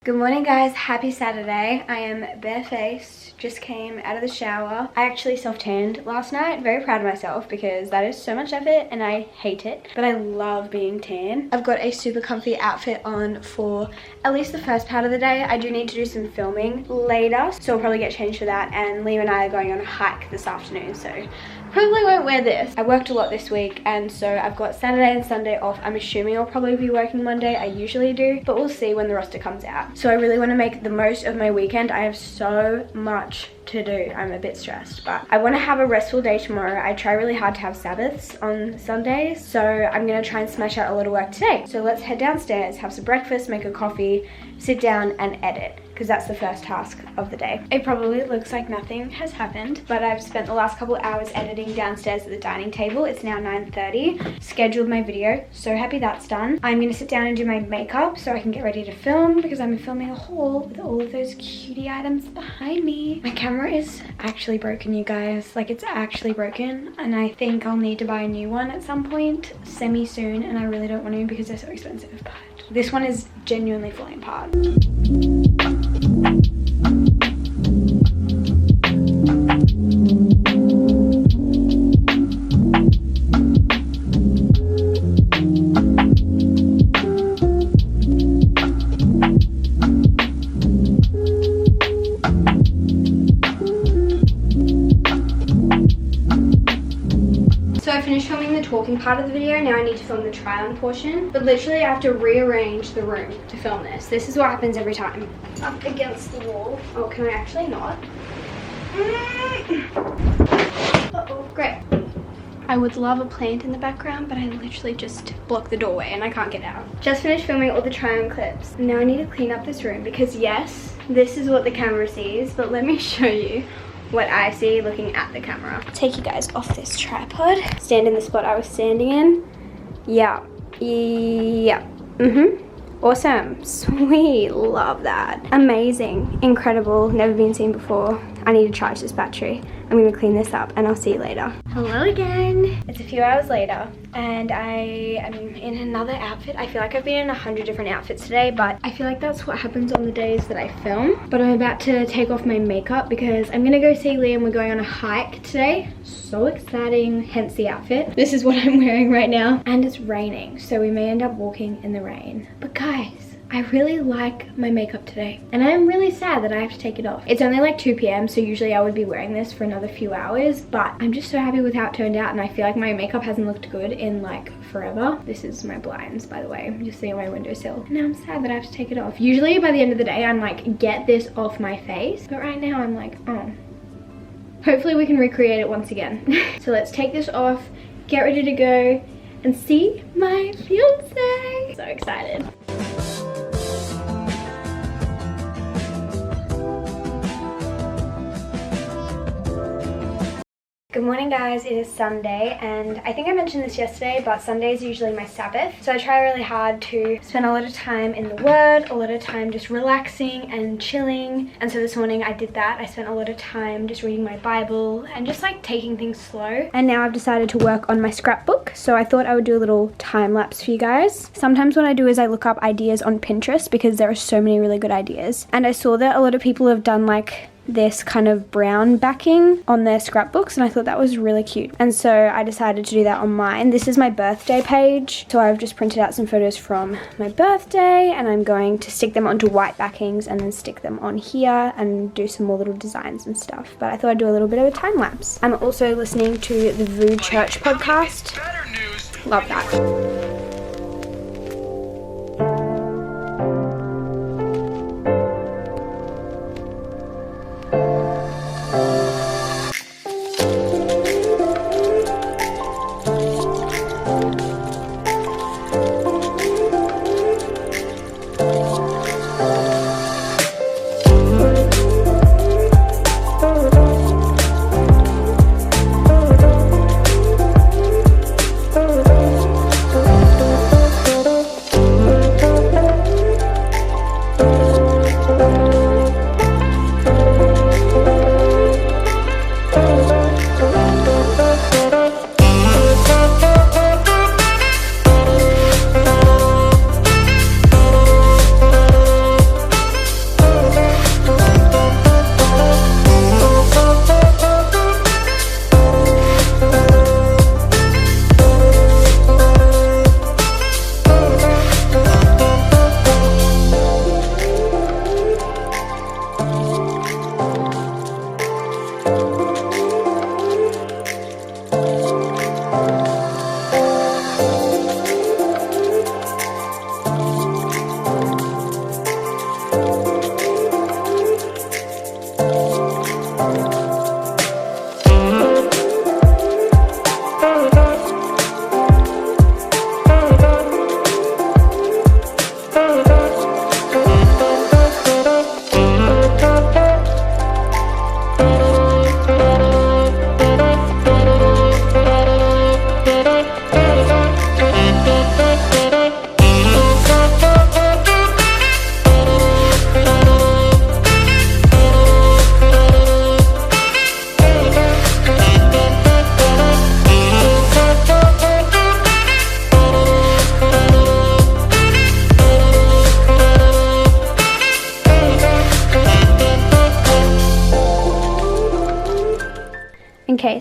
Good morning guys, happy Saturday. I am barefaced, just came out of the shower. I actually self-tanned last night, very proud of myself because that is so much effort and I hate it, but I love being tan. I've got a super comfy outfit on for at least the first part of the day. I do need to do some filming later, so I'll probably get changed for that, and Liam and I are going on a hike this afternoon, so probably won't wear this. I worked a lot this week and so I've got Saturday and Sunday off. I'm assuming I'll probably be working Monday, I usually do, but we'll see when the roster comes out. So I really want to make the most of my weekend. I have so much to do. I'm a bit stressed, but I want to have a restful day tomorrow. I try really hard to have Sabbaths on Sundays, so I'm going to try and smash out a lot of work today. So let's head downstairs, have some breakfast, make a coffee, sit down and edit, because that's the first task of the day. It probably looks like nothing has happened, but I've spent the last couple of hours editing downstairs at the dining table. It's now 9:30. Scheduled my video, so happy that's done. I'm gonna sit down and do my makeup so I can get ready to film, because I'm filming a haul with all of those cutie items behind me. My camera is actually broken, you guys. Like, it's actually broken, and I think I'll need to buy a new one at some point, semi-soon, and I really don't want to because they're so expensive, but this one is genuinely falling apart. So I finished filming the talking part of the video. Now I need to film the try on portion, but literally I have to rearrange the room to film this. This is what happens every time. Up against the wall. Oh, can I actually not? Uh-oh, great. I would love a plant in the background, but I literally just blocked the doorway and I can't get out. Just finished filming all the try on clips. Now I need to clean up this room because yes, this is what the camera sees, but let me show you what I see looking at the camera. Take you guys off this tripod. Stand in the spot I was standing in. Yeah. Awesome. Sweet. Love that. Amazing. Incredible. Never been seen before. I need to charge this battery. I'm going to clean this up and I'll see you later. Hello again. It's a few hours later and I am in another outfit. I feel like I've been in 100 different outfits today, but I feel like that's what happens on the days that I film. But I'm about to take off my makeup because I'm going to go see Liam. We're going on a hike today. So exciting, hence the outfit. This is what I'm wearing right now and it's raining, so we may end up walking in the rain. But guys, I really like my makeup today and I'm really sad that I have to take it off. It's only like 2 p.m. so usually I would be wearing this for another few hours, but I'm just so happy with how it turned out and I feel like my makeup hasn't looked good in like forever. This is my blinds, by the way. I'm just sitting on my windowsill. And now I'm sad that I have to take it off. Usually by the end of the day I'm like, get this off my face, but right now I'm like, oh. Hopefully we can recreate it once again. So let's take this off, get ready to go and see my fiance. So excited. Good morning guys, it is Sunday and I think I mentioned this yesterday, but Sunday is usually my Sabbath. So I try really hard to spend a lot of time in the Word, a lot of time just relaxing and chilling. And so this morning I did that. I spent a lot of time just reading my Bible and just like taking things slow. And now I've decided to work on my scrapbook. So I thought I would do a little time lapse for you guys. Sometimes what I do is I look up ideas on Pinterest because there are so many really good ideas. And I saw that a lot of people have done like this kind of brown backing on their scrapbooks and I thought that was really cute, and so I decided to do that on mine. This is my birthday page, so I've just printed out some photos from my birthday and I'm going to stick them onto white backings and then stick them on here and do some more little designs and stuff. But I thought I'd do a little bit of a time lapse. I'm also listening to the VOO Church podcast. Love that.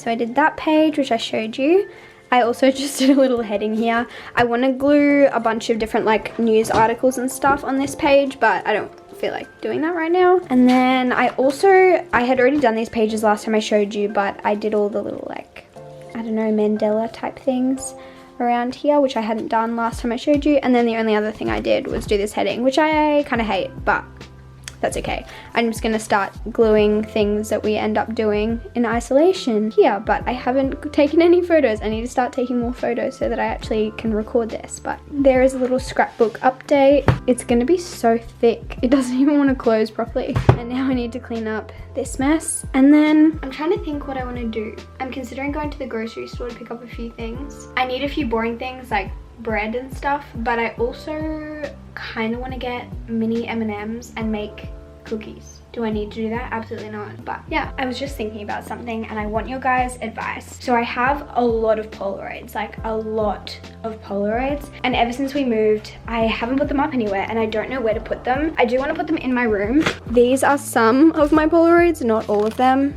so I did that page, which I showed you. I also just did a little heading here. I want to glue a bunch of different like news articles and stuff on this page, but I don't feel like doing that right now. And then I had already done these pages last time I showed you, but I did all the little like, I don't know, Mandela type things around here, which I hadn't done last time I showed you. And then the only other thing I did was do this heading, which I kind of hate, but that's okay. I'm just gonna start gluing things that we end up doing in isolation here, but I haven't taken any photos. I need to start taking more photos so that I actually can record this. But there is a little scrapbook update. It's gonna be so thick. It doesn't even want to close properly. And now I need to clean up this mess. And then I'm trying to think what I want to do. I'm considering going to the grocery store to pick up a few things. I need a few boring things like bread and stuff, but I also kind of want to get mini M&Ms and make cookies. Do I need to do that? Absolutely not. But yeah, I was just thinking about something and I want your guys' advice. So I have a lot of Polaroids, like a lot of Polaroids. And ever since we moved, I haven't put them up anywhere and I don't know where to put them. I do want to put them in my room. These are some of my Polaroids, not all of them.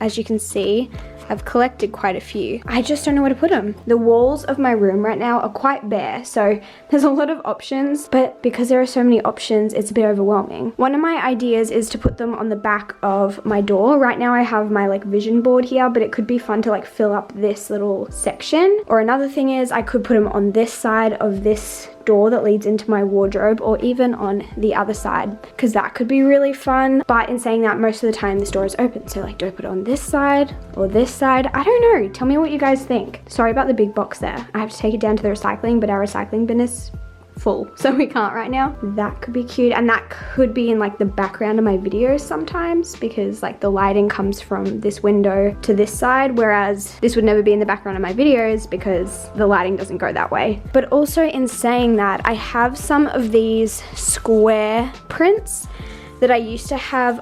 As you can see, I've collected quite a few. I just don't know where to put them. The walls of my room right now are quite bare, so there's a lot of options, but because there are so many options, it's a bit overwhelming. One of my ideas is to put them on the back of my door. Right now I have my like vision board here, but it could be fun to like fill up this little section. Or another thing is I could put them on this side of this door that leads into my wardrobe, or even on the other side, because that could be really fun. But in saying that, most of the time this door is open, so like, do I put it on this side or this side? I don't know. Tell me what you guys think. Sorry about the big box there. I have to take it down to the recycling, but our recycling bin is full, so we can't right now. That could be cute, and that could be in like the background of my videos sometimes, because like the lighting comes from this window to this side, whereas this would never be in the background of my videos because the lighting doesn't go that way. But also, in saying that, I have some of these square prints that I used to have.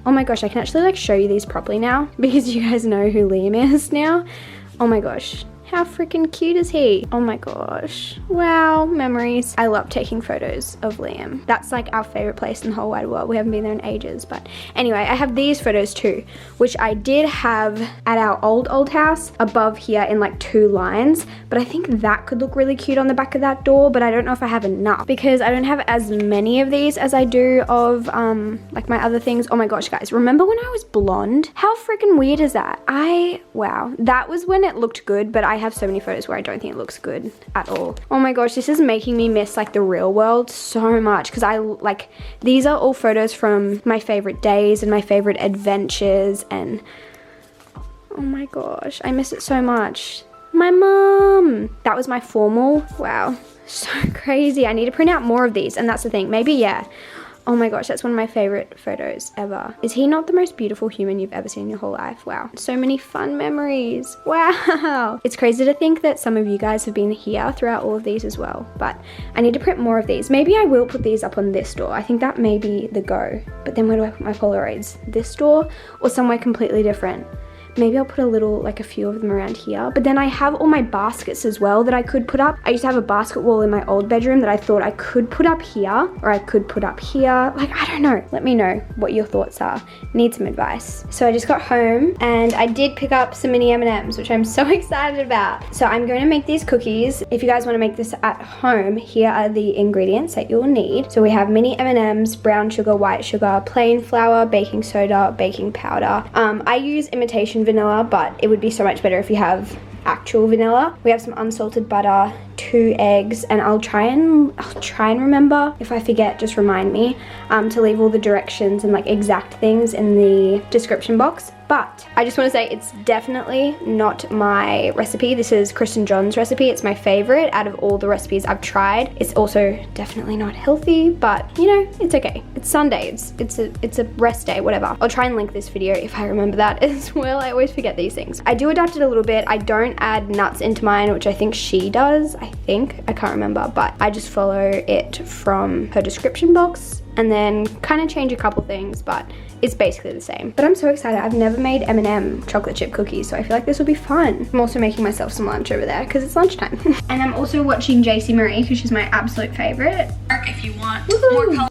Oh my gosh, I can actually like show you these properly now because you guys know who Liam is now. Oh my gosh, how freaking cute is he? Oh my gosh. Wow, memories. I love taking photos of Liam. That's like our favorite place in the whole wide world. We haven't been there in ages, but anyway, I have these photos too, which I did have at our old house above here in like 2 lines, but I think that could look really cute on the back of that door, but I don't know if I have enough because I don't have as many of these as I do of like my other things. Oh my gosh, guys, remember when I was blonde? How freaking weird is that? Wow, that was when it looked good, but I have so many photos where I don't think it looks good at all. Oh my gosh, this is making me miss like the real world so much, because I like, these are all photos from my favorite days and my favorite adventures, and oh my gosh, I miss it so much. My mom, that was my formal. Wow, so crazy. I need to print out more of these, and that's the thing. Maybe, yeah. Oh my gosh, that's one of my favorite photos ever. Is he not the most beautiful human you've ever seen in your whole life? Wow. So many fun memories. Wow. It's crazy to think that some of you guys have been here throughout all of these as well, but I need to print more of these. Maybe I will put these up on this door. I think that may be the go. But then where do I put my Polaroids? This door or somewhere completely different? Maybe I'll put a few of them around here. But then I have all my baskets as well that I could put up. I used to have a basket wall in my old bedroom that I thought I could put up here, or I could put up here. Like, I don't know. Let me know what your thoughts are. Need some advice. So I just got home and I did pick up some mini M&Ms, which I'm so excited about. So I'm going to make these cookies. If you guys want to make this at home, here are the ingredients that you'll need. So we have mini M&Ms, brown sugar, white sugar, plain flour, baking soda, baking powder. I use imitation vanilla, but it would be so much better if you have actual vanilla. We have some unsalted butter, 2 eggs, and I'll try and remember. If I forget, just remind me to leave all the directions and like exact things in the description box. But I just want to say it's definitely not my recipe. This is Kristen John's recipe. It's my favorite out of all the recipes I've tried. It's also definitely not healthy, but you know, it's okay. It's Sunday. It's a rest day, whatever. I'll try and link this video if I remember that as well. I always forget these things. I do adapt it a little bit. I don't add nuts into mine, which I think she does. I can't remember, but I just follow it from her description box and then kind of change a couple things, but it's basically the same. But I'm so excited. I've never made M&M chocolate chip cookies, so I feel like this will be fun. I'm also making myself some lunch over there because it's lunchtime. And I'm also watching JC Marie because she's my absolute favorite. If you want more color.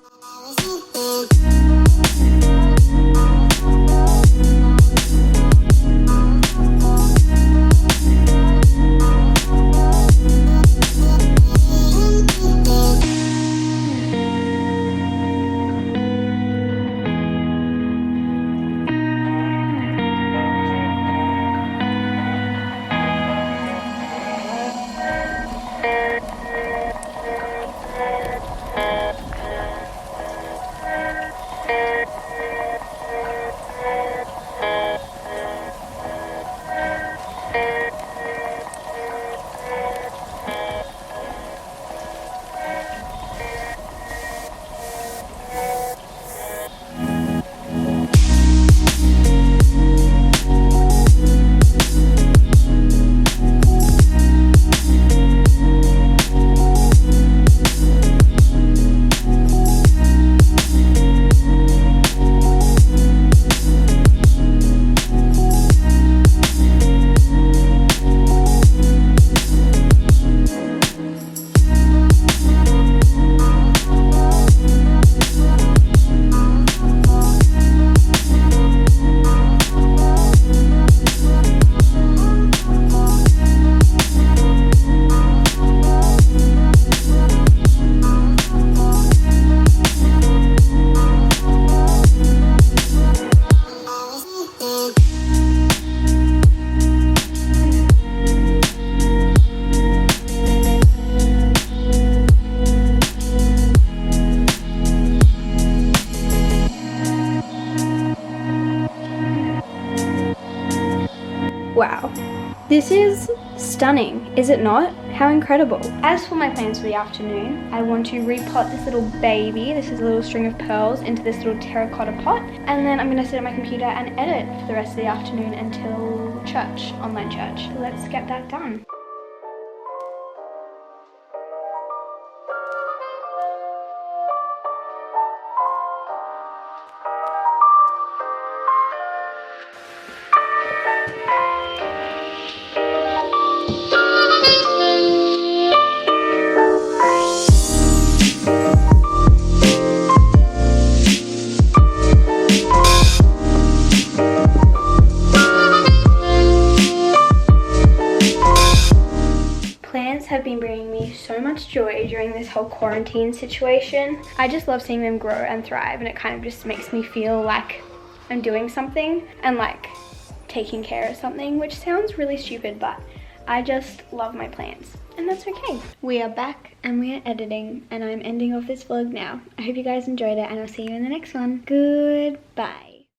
This is stunning, is it not? How incredible. As for my plans for the afternoon, I want to repot this little baby, this is a little string of pearls, into this little terracotta pot, and then I'm gonna sit at my computer and edit for the rest of the afternoon until church, online church. So let's get that done. Have been bringing me so much joy during this whole quarantine situation. I just love seeing them grow and thrive, and it kind of just makes me feel like I'm doing something and like taking care of something, which sounds really stupid, but I just love my plants and that's okay. We are back and we are editing, and I'm ending off this vlog now. I hope you guys enjoyed it, and I'll see you in the next one. Goodbye.